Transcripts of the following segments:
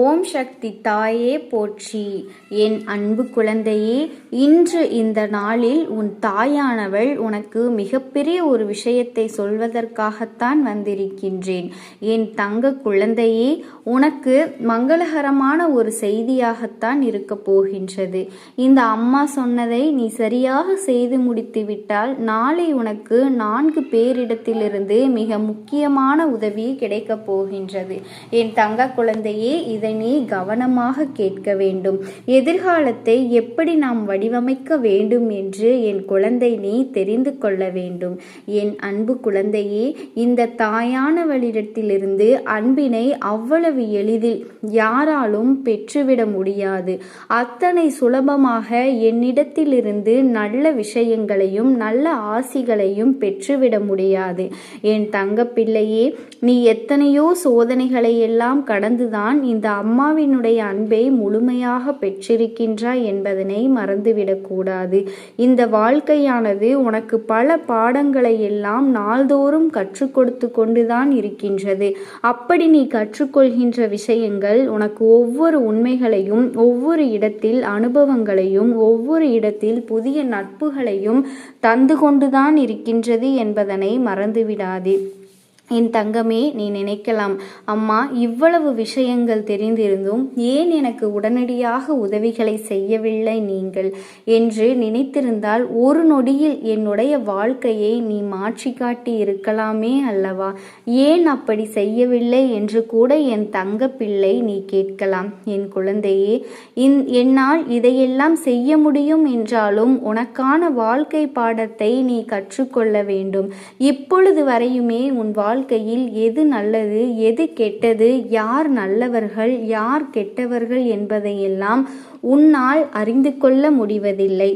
ஓம் சக்தி தாயே போற்றி. என் அன்பு குழந்தையே, இன்று இந்த நாளில் உன் தாயானவள் உனக்கு மிகப்பெரிய ஒரு விஷயத்தை சொல்வதற்காகத்தான் வந்திருக்கின்றேன். என் தங்க குழந்தையே, உனக்கு மங்களகரமான ஒரு செய்தியாகத்தான் இருக்க போகின்றது. இந்த அம்மா சொன்னதை நீ சரியாக செய்து முடித்து விட்டால் நாளை உனக்கு 4 பேரிடத்திலிருந்து மிக முக்கியமான உதவி கிடைக்கப் போகின்றது. என் தங்க குழந்தையே, இதை நீ கவனமாக கேட்க வேண்டும். எதிர்காலத்தை எப்படி நாம் வடிவமைக்க வேண்டும் என்று என் குழந்தை நீ தெரிந்து கொள்ள வேண்டும். என் அன்பு குழந்தையே, இந்த தாயானவளிடத்திலிருந்து அன்பினை அவ்வளவு எளிதில் யாராலும் பெற்றுவிட முடியாது. அத்தனை சுலபமாக என்னிடத்திலிருந்து நல்ல விஷயங்களையும் நல்ல ஆசிகளையும் பெற்றுவிட முடியாது. என் தங்க பிள்ளையே, நீ எத்தனையோ சோதனைகளை எல்லாம் கடந்துதான் இந்த அம்மாவினுடைய அன்பை முழுமையாக பெற்றிருக்கின்றாய் என்பதனை மறந்துவிடக்கூடாது. இந்த வாழ்க்கையானது உனக்கு பல பாடங்களை எல்லாம் நாள்தோறும் கற்றுக் கொடுத்து கொண்டுதான் இருக்கின்றது. அப்படி நீ கற்றுக்கொள்கின்ற விஷயங்கள் உனக்கு ஒவ்வொரு உண்மைகளையும், ஒவ்வொரு இடத்தில் அனுபவங்களையும், ஒவ்வொரு இடத்தில் புதிய நட்புகளையும் தந்து கொண்டுதான் இருக்கின்றது என்பதனை மறந்துவிடாதே. என் தங்கமே, நீ நினைக்கலாம், அம்மா இவ்வளவு விஷயங்கள் தெரிந்திருந்தும் ஏன் எனக்கு உடனடியாக உதவிகளை செய்யவில்லை நீங்கள் என்று நினைத்திருந்தால் ஒரு நொடியில் என்னுடைய வாழ்க்கையை நீ மாற்றி காட்டி இருக்கலாமே அல்லவா? ஏன் அப்படி செய்யவில்லை என்று கூட என் தங்க பிள்ளை நீ கேட்கலாம். என் குழந்தையே, என்னால் இதையெல்லாம் செய்ய முடியும் என்றாலும் உனக்கான வாழ்க்கை பாடத்தை நீ கற்றுக்கொள்ள வேண்டும். இப்பொழுது வரையுமே உன் வாழ்க்கையில் எது நல்லது, எது கெட்டது, யார் நல்லவர்கள், யார் கெட்டவர்கள் என்பதையெல்லாம் உன்னால் அறிந்து கொள்ள முடிவதில்லை.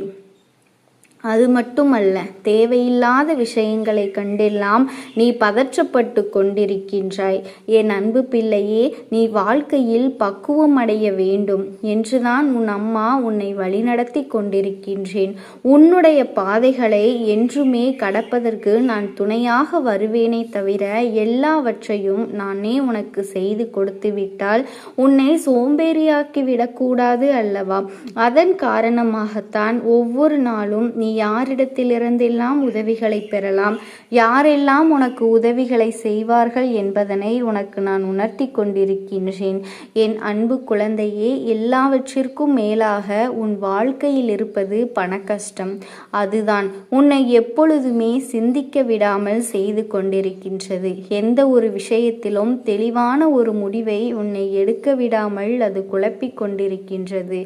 அது மட்டுமல்ல, தேவையில்லாத விஷயங்களை கண்டெல்லாம் நீ பதற்றப்பட்டு கொண்டிருக்கின்றாய். என் அன்பு பிள்ளையே, நீ வாழ்க்கையில் பக்குவம் அடைய வேண்டும் என்றுதான் உன் அம்மா உன்னை வழிநடத்தி கொண்டிருக்கின்றேன். உன்னுடைய பாதைகளை என்றுமே கடப்பதற்கு நான் துணையாக வருவேனே தவிர எல்லாவற்றையும் நானே உனக்கு செய்து கொடுத்து விட்டால் உன்னை சோம்பேறியாக்கி விடக்கூடாது அல்லவா? அதன் காரணமாகத்தான் ஒவ்வொரு நாளும் நீ யாரிடத்திலிருந்தெல்லாம் உதவிகளை பெறலாம், யாரெல்லாம் உனக்கு உதவிகளை செய்வார்கள் என்பதனை உனக்கு நான் உணர்த்தி கொண்டிருக்கின்றேன். என் அன்பு குழந்தையே, எல்லாவற்றிற்கும் மேலாக உன் வாழ்க்கையில் இருப்பது பண கஷ்டம். அதுதான் உன்னை எப்பொழுதுமே சிந்திக்க விடாமல் செய்து கொண்டிருக்கின்றது. எந்த ஒரு விஷயத்திலும் தெளிவான ஒரு முடிவை உன்னை எடுக்க விடாமல் அது குழப்பிக் கொண்டிருக்கின்றது.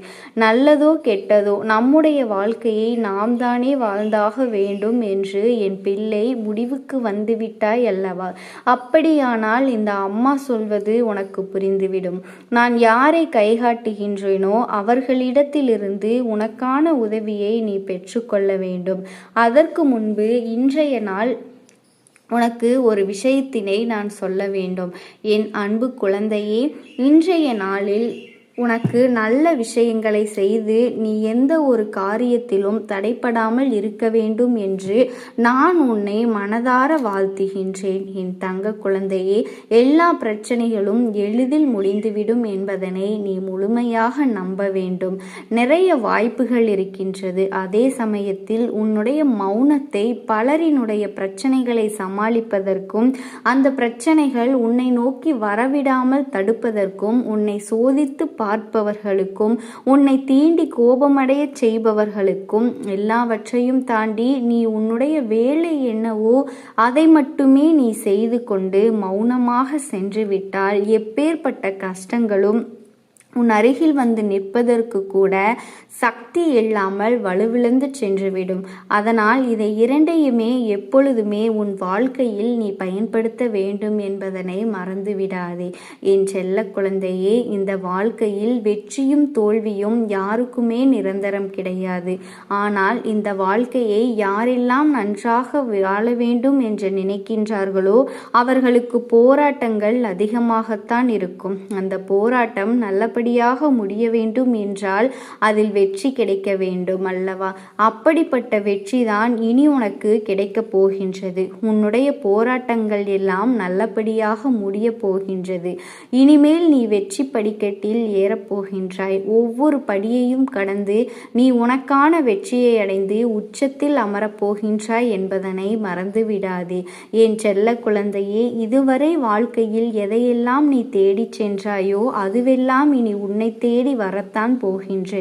நல்லதோ கெட்டதோ நம்முடைய வாழ்க்கையை நாம் தானே வாழ்ந்தாக வேண்டும் என்று என் பிள்ளை முடிவுக்கு வந்துவிட்டாய் அல்லவா? அப்படியானால் இந்த அம்மா சொல்வது உனக்கு புரிந்துவிடும். நான் யாரை கைகாட்டுகின்றேனோ அவர்களிடத்திலிருந்து உனக்கான உதவியை நீ பெற்றுக்கொள்ள வேண்டும். அதற்கு முன்பு இன்றைய நாள் உனக்கு ஒரு விஷயத்தினை நான் சொல்ல வேண்டும். என் அன்பு குழந்தையே, இன்றைய நாளில் உனக்கு நல்ல விஷயங்களை செய்து நீ எந்த ஒரு காரியத்திலும் தடைப்படாமல் இருக்க வேண்டும் என்று நான் உன்னை மனதார வாழ்த்துகின்றேன். என் தங்க குழந்தையே, எல்லா பிரச்சனைகளும் எளிதில் முடிந்துவிடும் என்பதனை நீ முழுமையாக நம்ப வேண்டும். நிறைய வாய்ப்புகள் இருக்கின்றது. அதே சமயத்தில் உன்னுடைய மௌனத்தை பலரினுடைய பிரச்சனைகளை சமாளிப்பதற்கும், அந்த பிரச்சனைகள் உன்னை நோக்கி வரவிடாமல் தடுப்பதற்கும், உன்னை சோதித்து பார்ப்பவர்களுக்கும், உன்னை தீண்டி கோபமடைய செய்பவர்களுக்கும், எல்லாவற்றையும் தாண்டி நீ உன்னுடைய வேலை என்னவோ அதை மட்டுமே நீ செய்து கொண்டு மௌனமாக சென்று விட்டால் எப்பேற்பட்ட கஷ்டங்களும் உன் அருகில் வந்து நிற்பதற்கு கூட சக்தி இல்லாமல் வலுவிழந்து சென்றுவிடும். அதனால் இதை இரண்டையுமே எப்பொழுதுமே உன் வாழ்க்கையில் நீ பயன்படுத்த வேண்டும் என்பதனை மறந்துவிடாதே. என் செல்ல குழந்தையே, இந்த வாழ்க்கையில் வெற்றியும் தோல்வியும் யாருக்குமே நிரந்தரம் கிடையாது. ஆனால் இந்த வாழ்க்கையை யாரெல்லாம் நன்றாக வாழ வேண்டும் என்று நினைக்கின்றார்களோ அவர்களுக்கு போராட்டங்கள் அதிகமாகத்தான் இருக்கும். அந்த போராட்டம் நல்லபடி நல்லபடியாக முடிய வேண்டும் என்றால் அதில் வெற்றி கிடைக்க வேண்டும் அல்லவா? அப்படிப்பட்ட வெற்றிதான் இனி உனக்கு கிடைக்கப் போகின்றது. உன்னுடைய போராட்டங்கள் எல்லாம் நல்லபடியாக முடிய போகின்றது. இனிமேல் நீ வெற்றி படிக்கட்டில் ஏறப்போகின்றாய். ஒவ்வொரு படியையும் கடந்து நீ உனக்கான வெற்றியை அடைந்து உச்சத்தில் அமரப்போகின்றாய் என்பதனை மறந்துவிடாதே. என் செல்ல குழந்தையே, இதுவரை வாழ்க்கையில் எதையெல்லாம் நீ தேடிச் சென்றாயோ அதுவெல்லாம் இனி உன்னை தேடி வரத்தான் போகின்றன.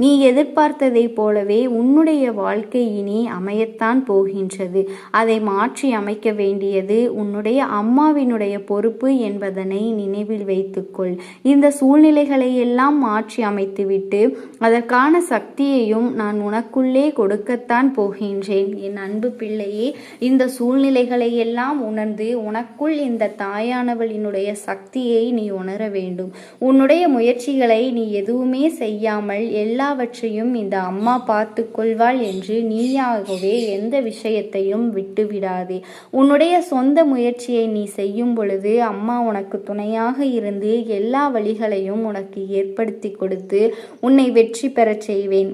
நீ எதிர்பார்த்ததை போலவே உன்னுடைய வாழ்க்கை இனி அமையத்தான் போகின்றது. அதை மாற்றி அமைக்க வேண்டியது உன்னுடைய அம்மாவினுடைய பொறுப்பு என்பதனை நினைவில் வைத்துக்கொள். இந்த சூழ்நிலைகளை எல்லாம் மாற்றி அமைத்துவிட்டு அதற்கான சக்தியையும் நான் உனக்குள்ளே கொடுக்கத்தான் போகின்றேன். என் அன்பு பிள்ளையே, இந்த சூழ்நிலைகளை எல்லாம் உணர்ந்து உனக்குள் இந்த தாயானவளினுடைய சக்தியை நீ உணர வேண்டும். உன்னுடைய முயற்சிகளை நீ எதுவுமே செய்யாமல் எல்லாவற்றையும் இந்த அம்மா பார்த்து கொள்வாள் என்று நீயாகவே எந்த விஷயத்தையும் விட்டுவிடாதே. உன்னுடைய சொந்த முயற்சியை நீ செய்யும் பொழுது அம்மா உனக்கு துணையாக இருந்து எல்லா வழிகளையும் உனக்கு ஏற்படுத்தி கொடுத்து உன்னை வெற்றி பெறச் செய்வேன்.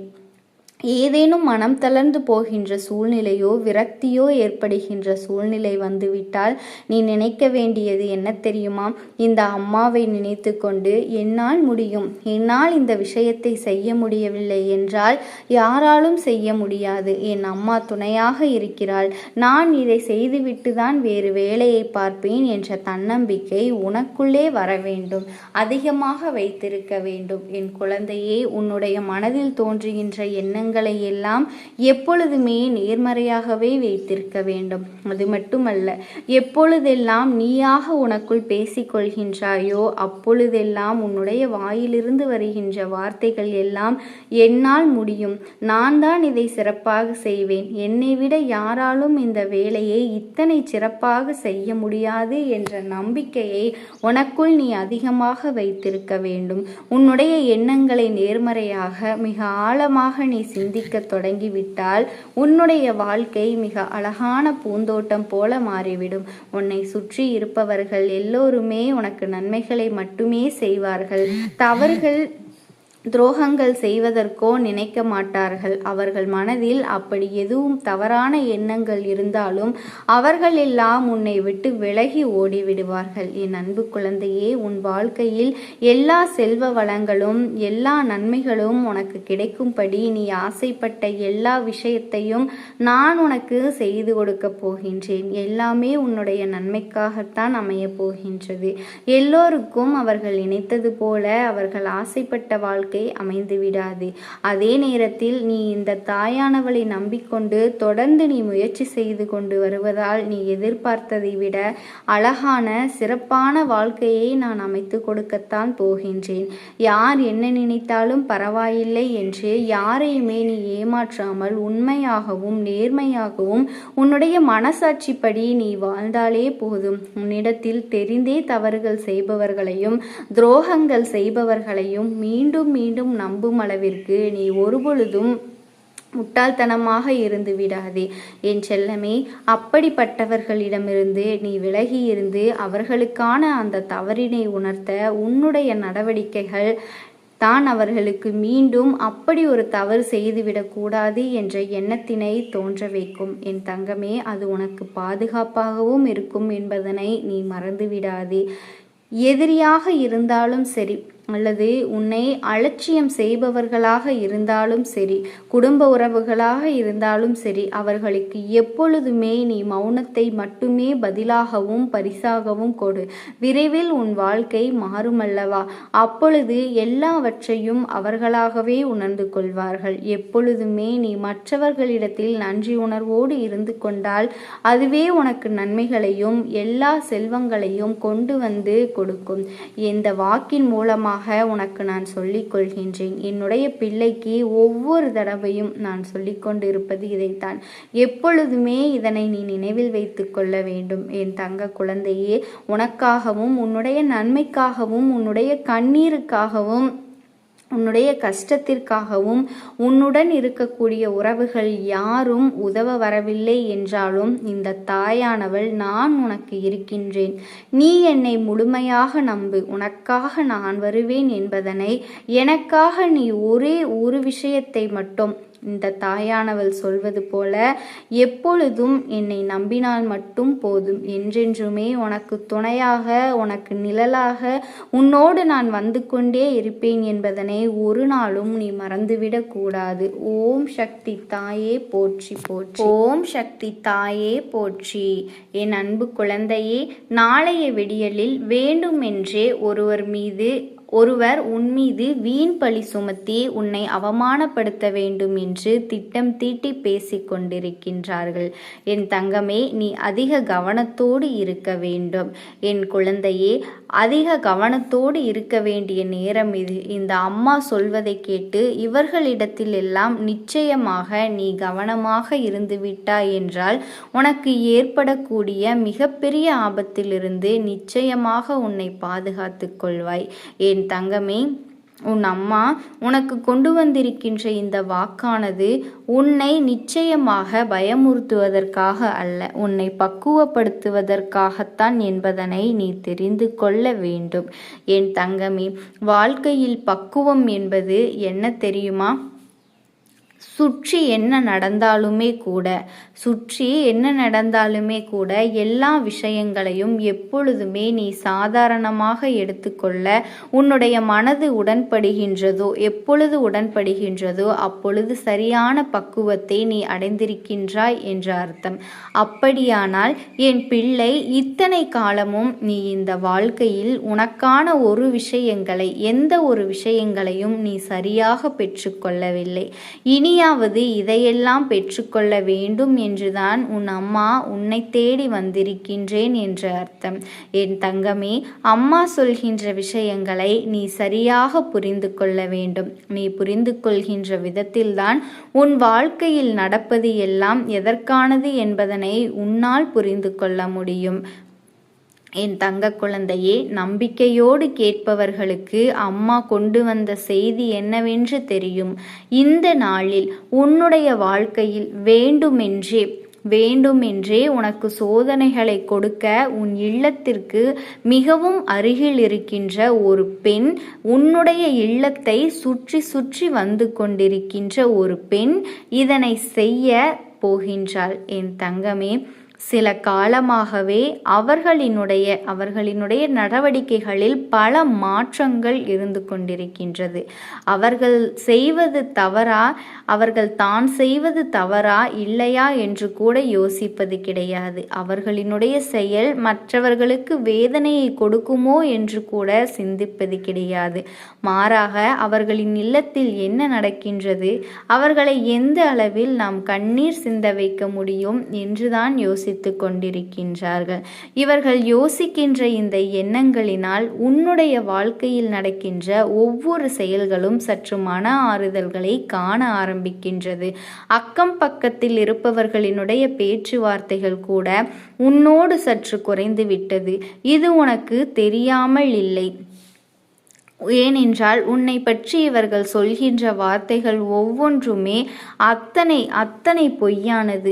ஏதேனும் மனம் தளர்ந்து போகின்ற சூழ்நிலையோ விரக்தியோ ஏற்படுகின்ற சூழ்நிலை வந்துவிட்டால் நீ நினைக்க வேண்டியது என்ன தெரியுமா? இந்த அம்மாவை நினைத்து கொண்டு என்னால் முடியும், என்னால் இந்த விஷயத்தை செய்ய முடியவில்லை என்றால் யாராலும் செய்ய முடியாது, என் அம்மா துணையாக இருக்கிறாள், நான் இதை செய்துவிட்டு தான் வேறு வேலையை பார்ப்பேன் என்ற தன்னம்பிக்கை உனக்குள்ளே வர வேண்டும். அதிகமாக வைத்திருக்க வேண்டும். என் குழந்தையே, உன்னுடைய மனதில் தோன்றுகின்ற எண்ணங்கள் எல்லாம் எப்பொழுதுமே நேர்மறையாகவே வைத்திருக்க வேண்டும். அது மட்டுமல்ல, எப்பொழுதெல்லாம் நீயாக உனக்குள் பேசிக்கொள்கின்றாயோ அப்பொழுதெல்லாம் உன்னுடைய வாயிலிருந்து வருகின்ற வார்த்தைகள் எல்லாம் என்னால் முடியும், நான் தான் இதை சிறப்பாக செய்வேன், என்னை விட யாராலும் இந்த வேலையை இத்தனை சிறப்பாக செய்ய முடியாது என்ற நம்பிக்கையை உனக்குள் நீ அதிகமாக வைத்திருக்க வேண்டும். உன்னுடைய எண்ணங்களை நேர்மறையாக மிக ஆழமாக நீ சிந்திக்க தொடங்கிவிட்டால் உன்னுடைய வாழ்க்கை மிக அழகான பூந்தோட்டம் போல மாறிவிடும். உன்னை சுற்றி இருப்பவர்கள் எல்லோருமே உனக்கு நன்மைகளை மட்டுமே செய்வார்கள். தவறுகள் துரோகங்கள் செய்வதற்கோ நினைக்க மாட்டார்கள். அவர்கள் மனதில் அப்படி எதுவும் தவறான எண்ணங்கள் இருந்தாலும் அவர்கள் எல்லாம் உன்னை விட்டு விலகி ஓடிவிடுவார்கள். என் அன்பு குழந்தையே, உன் வாழ்க்கையில் எல்லா செல்வ வளங்களும் எல்லா நன்மைகளும் உனக்கு கிடைக்கும்படி நீ ஆசைப்பட்ட எல்லா விஷயத்தையும் நான் உனக்கு செய்து கொடுக்க போகின்றேன். எல்லாமே உன்னுடைய நன்மைக்காகத்தான் அமைய போகின்றது. எல்லோருக்கும் அவர்கள் நினைத்தது போல அவர்கள் ஆசைப்பட்ட வாழ்க்கை அமைந்து விடாது. அதே நேரத்தில் நீ இந்த தாயானவளை நம்பிக்கொண்டு தொடர்ந்து நீ முயற்சி செய்து கொண்டு வருவதால் நீ எதிர்பார்த்ததை விட அழகான சிறப்பான வாழ்க்கையை நான் அமைத்து கொடுக்கத்தான் போகின்றேன். யார் என்ன நினைத்தாலும் பரவாயில்லை என்று யாரையுமே நீ ஏமாற்றாமல் உண்மையாகவும் நேர்மையாகவும் உன்னுடைய மனசாட்சிப்படி நீ வாழ்ந்தாலே போதும். உன்னிடத்தில் தெரிந்தே தவறுகள் செய்பவர்களையும் துரோகங்கள் செய்பவர்களையும் மீண்டும் மீண்டும் நம்பும் அளவிற்கு நீ ஒருபொழுதும் முட்டாள்தனமாக இருந்து விடாதே. என் செல்லமே, அப்படிப்பட்டவர்களிடமிருந்து நீ விலகி இருந்து அவர்களுக்கான அந்த தவறினை உணர்த்த உன்னுடைய நடவடிக்கைகள் தான் அவர்களுக்கு மீண்டும் அப்படி ஒரு தவறு செய்துவிடக்கூடாது என்ற எண்ணத்தினை தோன்ற வைக்கும். என் தங்கமே, அது உனக்கு பாதுகாப்பாகவும் இருக்கும் என்பதனை நீ மறந்துவிடாதே. எதிரியாக இருந்தாலும் சரி அல்லது உன்னை அலட்சியம் செய்பவர்களாக இருந்தாலும் சரி, குடும்ப உறவுகளாக இருந்தாலும் சரி, அவர்களுக்கு எப்பொழுதுமே நீ மௌனத்தை மட்டுமே பதிலாகவும் பரிசாகவும் கொடு. விரைவில் உன் வாழ்க்கை மாறுமல்லவா? அப்பொழுது எல்லாவற்றையும் அவர்களாகவே உணர்ந்து கொள்வார்கள். எப்பொழுதுமே நீ மற்றவர்களிடத்தில் நன்றி உணர்வோடு இருந்து கொண்டால் அதுவே உனக்கு நன்மைகளையும் எல்லா செல்வங்களையும் கொண்டு வந்து கொடுக்கும். இந்த வாக்கின் மூலமாக உனக்கு நான் சொல்லிக் கொள்கின்றேன். என்னுடைய பிள்ளைக்கு ஒவ்வொரு தடவையும் நான் சொல்லிக் கொண்டிருப்பது இதைத்தான். எப்பொழுதுமே இதனை நீ நினைவில் வைத்து கொள்ள வேண்டும். என் தங்க குழந்தையே, உனக்காகவும் உன்னுடைய நன்மைக்காகவும் உன்னுடைய கண்ணீருக்காகவும் உன்னுடைய கஷ்டத்திற்காகவும் உன்னுடன் இருக்கக்கூடிய உறவுகள் யாரும் உதவ வரவில்லை என்றாலும் இந்த தாயானவள் நான் உனக்கு இருக்கின்றேன். நீ என்னை முழுமையாக நம்பு. உனக்காக நான் வருவேன் என்பதனை எனக்காக நீ ஒரே ஒரு விஷயத்தை மட்டும் இந்த தாயானவள் சொல்வது போல எப்பொழுதும் என்னை நம்பினால் மட்டும் போதும். என்றென்றுமே உனக்கு துணையாக, உனக்கு நிழலாக உன்னோடு நான் வந்து கொண்டே இருப்பேன் என்பதனை ஒரு நாளும் நீ மறந்துவிடக் கூடாது. ஓம் சக்தி தாயே போற்றி போற்றி. ஓம் சக்தி தாயே போற்றி. என் அன்பு குழந்தையே, நாளைய விடியலில் வேண்டுமென்றே ஒருவர் உன்மீது வீண் பழி சுமத்தி உன்னை அவமானப்படுத்த வேண்டும் என்று திட்டம் தீட்டி பேசிக் கொண்டிருக்கின்றார்கள். என் தங்கமே, நீ அதிக கவனத்தோடு இருக்க வேண்டும். என் குழந்தையே, அதிக கவனத்தோடு இருக்க வேண்டிய நேரம் இது. இந்த அம்மா சொல்வதை கேட்டு இவர்களிடத்தில் எல்லாம் நிச்சயமாக நீ கவனமாக இருந்து விட்டாய் என்றால் உனக்கு ஏற்படக்கூடிய மிகப்பெரிய ஆபத்திலிருந்து நிச்சயமாக உன்னை பாதுகாத்து கொள்வாய். என் தங்கமே, உன் அம்மா உனக்கு கொண்டு வந்திருக்கின்ற இந்த வாக்கானது உன்னை நிச்சயமாக பயமுறுத்துவதற்காக அல்ல, உன்னை பக்குவப்படுத்துவதற்காகத்தான் என்பதனை நீ தெரிந்து கொள்ள வேண்டும். என் தங்கமே, வாழ்க்கையில் பக்குவம் என்பது என்ன தெரியுமா? சுற்றி என்ன நடந்தாலுமே கூட எல்லா விஷயங்களையும் எப்பொழுதுமே நீ சாதாரணமாக எடுத்துக்கொள்ள உன்னுடைய மனது எப்பொழுது உடன்படுகின்றதோ அப்பொழுது சரியான பக்குவத்தை நீ அடைந்திருக்கின்றாய் என்ற அர்த்தம். அப்படியானால் என் பிள்ளை, இத்தனை காலமும் நீ இந்த வாழ்க்கையில் உனக்கான எந்த ஒரு விஷயங்களையும் நீ சரியாக பெற்றுக்கொள்ளவில்லை. இனியாவது இதையெல்லாம் பெற்றுக்கொள்ள வேண்டும் என்றுதான் உன் அம்மா உன்னை தேடி வந்திருக்கின்றேன் என்று அர்த்தம். என் தங்கமே, அம்மா சொல்கின்ற விஷயங்களை நீ சரியாக புரிந்து கொள்ள வேண்டும். நீ புரிந்து கொள்கின்ற விதத்தில்தான் உன் வாழ்க்கையில் நடப்பது எல்லாம் எதற்கானது என்பதனை உன்னால் புரிந்து கொள்ள முடியும். என் தங்க குழந்தையே, நம்பிக்கையோடு கேட்பவர்களுக்கு அம்மா கொண்டு வந்த செய்தி என்னவென்று தெரியும். இந்த நாளில் உன்னுடைய வாழ்க்கையில் வேண்டுமென்றே உனக்கு சோதனைகளை கொடுக்க உன் இல்லத்திற்கு மிகவும் அருகில் இருக்கின்ற ஒரு பெண், உன்னுடைய இல்லத்தை சுற்றி சுற்றி வந்து கொண்டிருக்கின்ற ஒரு பெண் இதனை செய்ய போகின்றாள். என் தங்கமே, சில காலமாகவே அவர்களினுடைய நடவடிக்கைகளில் பல மாற்றங்கள் இருந்து கொண்டிருக்கின்றது. அவர்கள் தான் செய்வது தவறா இல்லையா என்று கூட யோசிப்பது கிடையாது. அவர்களினுடைய செயல் மற்றவர்களுக்கு வேதனையை கொடுக்குமோ என்று கூட சிந்திப்பது கிடையாது. மாறாக அவர்களின் இல்லத்தில் என்ன நடக்கின்றது, அவர்களை எந்த அளவில் நாம் கண்ணீர் சிந்த வைக்க முடியும் என்றுதான் யோசித்து கொண்டிருக்கின்றார்கள். இவர்கள் யோசிக்கின்ற இந்த எண்ணங்களினால் உன்னுடைய வாழ்க்கையில் நடக்கின்ற ஒவ்வொரு செயல்களும் சற்று மன ஆறுதல்களை காண ஆரம்பிக்கின்றது. அக்கம் பக்கத்தில் இருப்பவர்களினுடைய பேச்சுவார்த்தைகள் கூட உன்னோடு சற்று குறைந்து விட்டது. இது உனக்கு தெரியாமல் இல்லை. ஏனென்றால் உன்னை பற்றி இவர்கள் சொல்கின்ற வார்த்தைகள் ஒவ்வொன்றுமே அத்தனை பொய்யானது.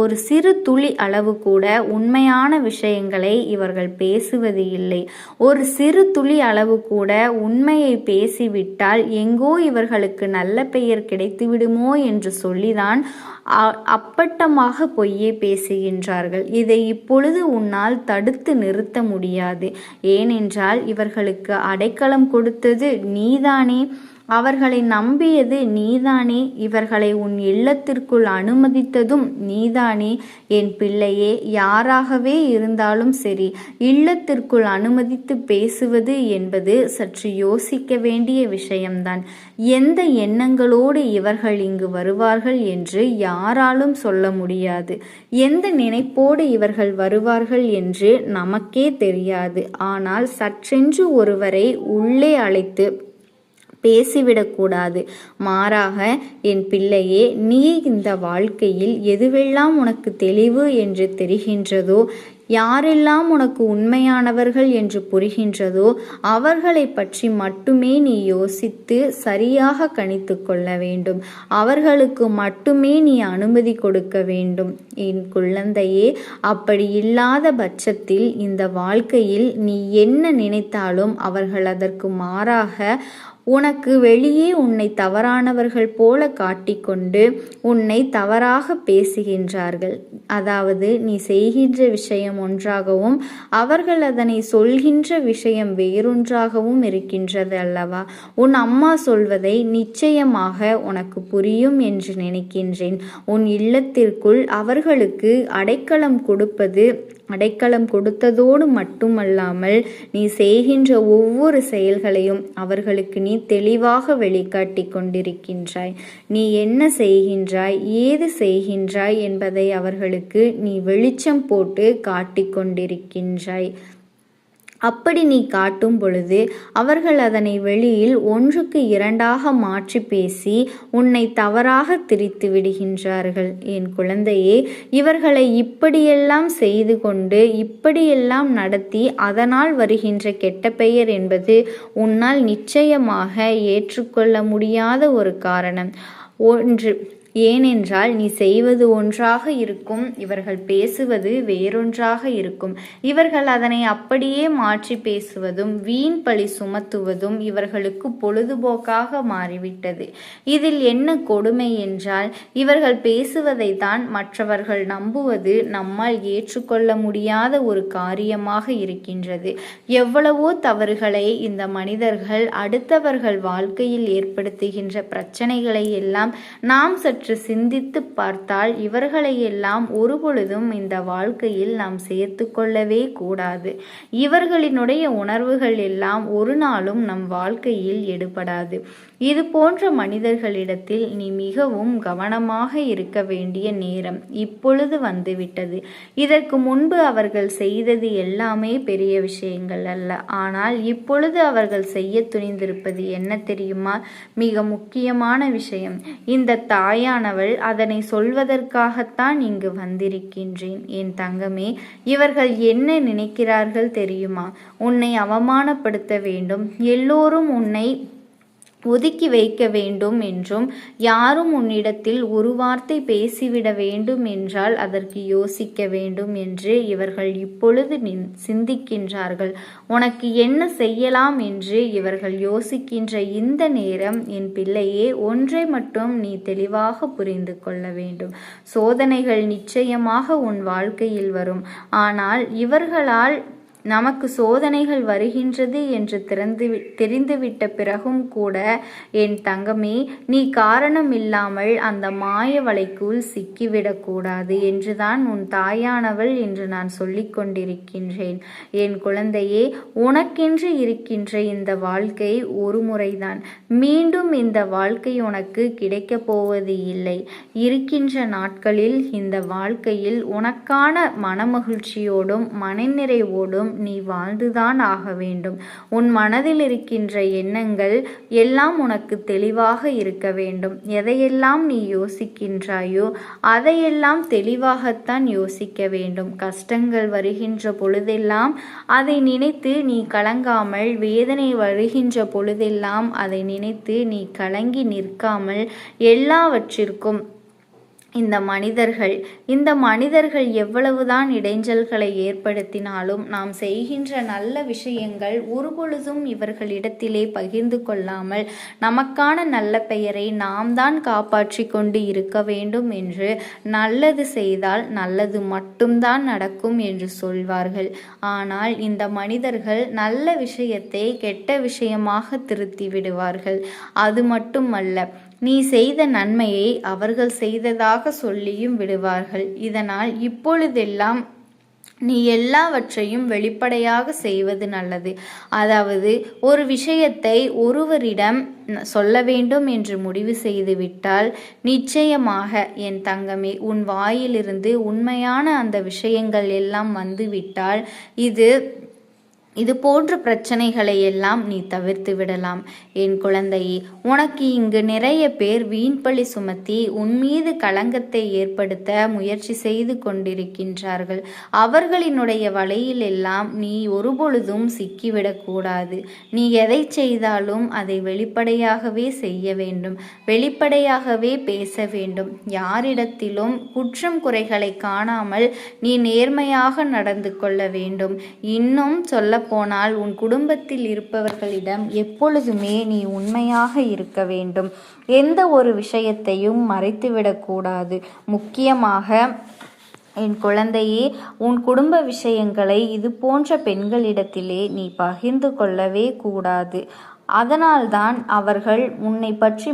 ஒரு சிறு துளி அளவு கூட உண்மையான விஷயங்களை இவர்கள் பேசுவது இல்லை. ஒரு சிறு துளி அளவு கூட உண்மையை பேசிவிட்டால் எங்கோ இவர்களுக்கு நல்ல பெயர் கிடைத்துவிடுமோ என்று சொல்லிதான் அப்பட்டமாக பொய்யே பேசுகின்றார்கள். இதை இப்பொழுது உன்னால் தடுத்து நிறுத்த முடியாது. ஏனென்றால் இவர்களுக்கு அடைக்கலம் கொடுத்தது நீதானே, அவர்களை நம்பியது நீதானே, இவர்களை உன் இல்லத்திற்குள் அனுமதித்ததும் நீதானே. என் பிள்ளையே, யாராகவே இருந்தாலும் சரி, இல்லத்திற்குள் அனுமதித்து பேசுவது என்பது சற்று யோசிக்க வேண்டிய விஷயம்தான். எந்த எண்ணங்களோடு இவர்கள் இங்கு வருவார்கள் என்று யாராலும் சொல்ல முடியாது. எந்த நினைப்போடு இவர்கள் வருவார்கள் என்று நமக்கே தெரியாது. ஆனால் சற்றென்று ஒருவரை உள்ளே அழைத்து பேசிவிடக்கூடாது. மாறாக என் பிள்ளையே, நீ இந்த வாழ்க்கையில் எதுவெல்லாம் உனக்கு தெளிவு என்று தெரிகின்றதோ யாரெல்லாம் உனக்கு உண்மையானவர்கள் என்று புரிகின்றதோ அவர்களை பற்றி மட்டுமே நீ யோசித்து சரியாக கணித்து கொள்ள வேண்டும். அவர்களுக்கு மட்டுமே நீ அனுமதி கொடுக்க வேண்டும். என் குழந்தையே, அப்படி இல்லாத பட்சத்தில் இந்த வாழ்க்கையில் நீ என்ன நினைத்தாலும் அவர்கள் அதற்கு மாறாக உனக்கு வெளியே உன்னை தவறானவர்கள் போல காட்டிக்கொண்டு உன்னை தவறாக பேசுகின்றார்கள். அதாவது நீ செய்கின்ற விஷயம் ஒன்றாகவும் அவர்கள் அதனை சொல்கின்ற விஷயம் வேறொன்றாகவும் இருக்கின்றது அல்லவா? உன் அம்மா சொல்வதை நிச்சயமாக உனக்கு புரியும் என்று நினைக்கின்றேன். உன் இல்லத்திற்குள் அவர்களுக்கு அடைக்கலம் கொடுத்ததோடு மட்டுமல்லாமல் நீ செய்கின்ற ஒவ்வொரு செயல்களையும் அவர்களுக்கு நீ தெளிவாக வெளிக்காட்டி கொண்டிருக்கின்றாய். நீ என்ன செய்கின்றாய், ஏது செய்கின்றாய் என்பதை அவர்களுக்கு நீ வெளிச்சம் போட்டு காட்டிக் கொண்டிருக்கின்றாய். அப்படி நீ காட்டும் பொழுது அவர்கள் அதனை வெளியில் 1க்கு 2ஆக மாற்றி பேசி உன்னை தவறாக திரித்து விடுகின்றார்கள். என் குழந்தையே, இவர்களை இப்படியெல்லாம் செய்து கொண்டு இப்படியெல்லாம் நடத்தி அதனால் வருகின்ற கெட்ட பெயர் என்பது உன்னால் நிச்சயமாக ஏற்றுக்கொள்ள முடியாத ஒரு காரணம். ஏனென்றால் நீ செய்வது ஒன்றாக இருக்கும், இவர்கள் பேசுவது வேறொன்றாக இருக்கும். இவர்கள் அதனை அப்படியே மாற்றி பேசுவதும் வீண் பழி சுமத்துவதும் இவர்களுக்கு பொழுதுபோக்காக மாறிவிட்டது. இதில் என்ன கொடுமை என்றால், இவர்கள் பேசுவதை தான் மற்றவர்கள் நம்புவது நம்மால் ஏற்றுக்கொள்ள முடியாத ஒரு காரியமாக இருக்கின்றது. எவ்வளவோ தவறுகளை இந்த மனிதர்கள் அடுத்தவர்கள் வாழ்க்கையில் ஏற்படுத்துகின்ற பிரச்சனைகளை எல்லாம் நாம் சற்று சிந்தித்து பார்த்தால் இவர்களையெல்லாம் ஒருபொழுதும் இந்த வாழ்க்கையில் நாம் சேர்த்து கொள்ளவே கூடாது. இவர்களினுடைய உணர்வுகள் எல்லாம் ஒரு நாளும் நம் வாழ்க்கையில் எடுபடாது. இது போன்ற மனிதர்களிடத்தில் நீ மிகவும் கவனமாக இருக்க வேண்டிய நேரம் இப்பொழுது வந்துவிட்டது. இதற்கு முன்பு அவர்கள் செய்தது எல்லாமே பெரிய விஷயங்கள் அல்ல. ஆனால் இப்பொழுது அவர்கள் செய்ய துணிந்திருப்பது என்ன தெரியுமா? மிக முக்கியமான விஷயம். இந்த தாயானவள் அதனை சொல்வதற்காகத்தான் இங்கு வந்திருக்கின்றேன். என் தங்கமே, இவர்கள் என்ன நினைக்கிறார்கள் தெரியுமா? உன்னை அவமானப்படுத்த வேண்டும், எல்லோரும் உன்னை ஒதுக்கி வைக்க வேண்டும் என்றும், யாரும் உன்னிடத்தில் ஒரு வார்த்தை பேசிவிட வேண்டும் என்றால் அதற்கு யோசிக்க வேண்டும் என்று இவர்கள் இப்பொழுது சிந்திக்கின்றார்கள். உனக்கு என்ன செய்யலாம் என்று இவர்கள் யோசிக்கின்ற இந்த நேரம் என் பிள்ளையே, ஒன்றை மட்டும் நீ தெளிவாக புரிந்து கொள்ள வேண்டும். சோதனைகள் நிச்சயமாக உன் வாழ்க்கையில் வரும். ஆனால் இவர்களால் நமக்கு சோதனைகள் வருகின்றது என்று தெரிந்துவிட்ட பிறகும் கூட என் தங்கமே, நீ காரணம் இல்லாமல் அந்த மாய வலைக்குள் சிக்கிவிடக்கூடாது என்றுதான் உன் தாயானவள் என்று நான் சொல்லிக் கொண்டிருக்கின்றேன். என் குழந்தையே, உனக்கென்று இருக்கின்ற இந்த வாழ்க்கை ஒரு முறைதான். மீண்டும் இந்த வாழ்க்கை உனக்கு கிடைக்கப் போவது இல்லை. இருக்கின்ற நாட்களில் இந்த வாழ்க்கையில் உனக்கான மனமகிழ்ச்சியோடும் மனநிறைவோடும் நீ வாழ்ந்துதான் ஆக வேண்டும். உன் மனதில் இருக்கின்ற எண்ணங்கள் எல்லாம் உனக்கு தெளிவாக இருக்க வேண்டும். எதையெல்லாம் நீ யோசிக்கின்றாயோ அதையெல்லாம் தெளிவாகத்தான் யோசிக்க வேண்டும். கஷ்டங்கள் வருகின்ற பொழுதெல்லாம் அதை நினைத்து நீ கலங்காமல், வேதனை வருகின்ற பொழுதெல்லாம் அதை நினைத்து நீ கலங்கி நிற்காமல், எல்லாவற்றிற்கும் இந்த மனிதர்கள் எவ்வளவுதான் இடைஞ்சல்களை ஏற்படுத்தினாலும் நாம் செய்கின்ற நல்ல விஷயங்கள் ஒருபொழுதும் இவர்களிடத்திலே பகிர்ந்து கொள்ளாமல் நமக்கான நல்ல பெயரை நாம் தான் காப்பாற்றி கொண்டு இருக்க வேண்டும் என்று, நல்லது செய்தால் நல்லது மட்டும்தான் நடக்கும் என்று சொல்வார்கள். ஆனால் இந்த மனிதர்கள் நல்ல விஷயத்தை கெட்ட விஷயமாக திருத்தி விடுவார்கள். அது மட்டுமல்ல, நீ செய்த நன்மையை அவர்கள் செய்ததாக சொல்லியும் விடுவார்கள். இதனால் இப்பொழுதெல்லாம் நீ எல்லாவற்றையும் வெளிப்படையாக செய்வது நல்லது. அதாவது ஒரு விஷயத்தை ஒருவரிடம் சொல்ல வேண்டும் என்று முடிவு செய்துவிட்டால் நிச்சயமாக என் தங்கமே, உன் வாயிலிருந்து உண்மையான அந்த விஷயங்கள் எல்லாம் வந்துவிட்டால் இது இது போன்ற பிரச்சனைகளை எல்லாம் நீ தவிர்த்து விடலாம். என் குழந்தையே, உனக்கு இங்கு நிறைய பேர் வீண்பழி சுமத்தி உன் மீது களங்கத்தை ஏற்படுத்த முயற்சி செய்து கொண்டிருக்கின்றார்கள். அவர்களினுடைய வலையில் எல்லாம் நீ ஒருபொழுதும் சிக்கிவிடக்கூடாது. நீ எதை செய்தாலும் அதை வெளிப்படையாகவே செய்ய வேண்டும், வெளிப்படையாகவே பேச வேண்டும். யாரிடத்திலும் குற்றம் குறைகளை காணாமல் நீ நேர்மையாக நடந்து கொள்ள வேண்டும். இன்னும் சொல்ல போனால் உன் குடும்பத்தில் இருப்பவர்களிடம் எப்பொழுதுமே நீ உண்மையாக இருக்க வேண்டும். எந்த ஒரு விஷயத்தையும் மறைத்துவிடக்கூடாது. முக்கியமாக என் குழந்தையே, உன் குடும்ப விஷயங்களை இது போன்ற பெண்களிடத்திலே நீ பகிர்ந்து கொள்ளவே கூடாது. அதனால்தான் அவர்கள் உன்னை பற்றி